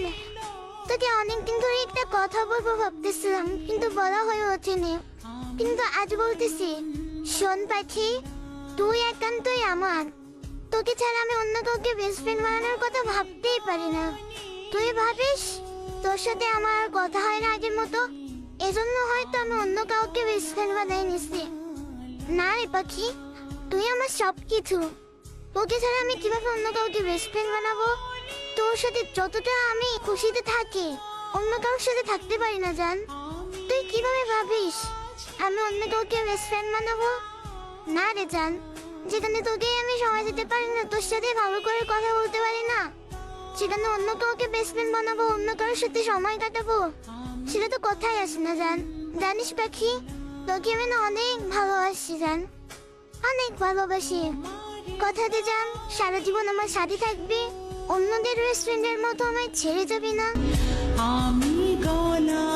জান, তোকে অনেকদিন ধরে একটা কথা বলবো ভাবতেছিলাম, কিন্তু বলা হয়ে ওঠেনি। কিন্তু আজ বলতেছি, শোন পাখি, তুই একান্তই আমার। তোকে ছাড়া আমি অন্য কাউকে বেস্ট ফ্রেন্ড বানানোর কথা ভাবতেই পারি না। তুই ভাবিস তোর সাথে আমার আর কথা হয় না আগের মতো, এজন্য হয়তো আমি অন্য কাউকে বেস্ট ফ্রেন্ড বানাই নিছি। না রে পাখি, তুই আমার সব কিছু। তোকে ছাড়া আমি কিভাবে অন্য কাউকে বেস্ট ফ্রেন্ড বানাবো? তোর সাথে যতটা আমি খুশিতে থাকি, অন্য কারোর সাথে থাকতে পারি না জান। তুই কিভাবে ভাবিস আমি অন্য কাউকে বেস্ট ফ্রেন্ড বানাবো? না রে জান, যেখানে তোকে আমি সময় দিতে পারি না, তোর সাথে ভালো করে কথা বলতে পারি না, সেখানে অন্য কাউকে বেস্ট ফ্রেন্ড বানাবো, অন্য কারোর সাথে সময় কাটাবো, সেটা তো কথাই আসে না জান। জানিস পাখি, তোকে আমি না অনেক ভালোবাসি জান, অনেক ভালোবাসি। কথা দে জান, সারা জীবন আমার সাথে থাকবি, অন্যদের বেস্ট ফ্রেন্ডের মতো আমায় ছেড়ে যাবি না। আমি গলা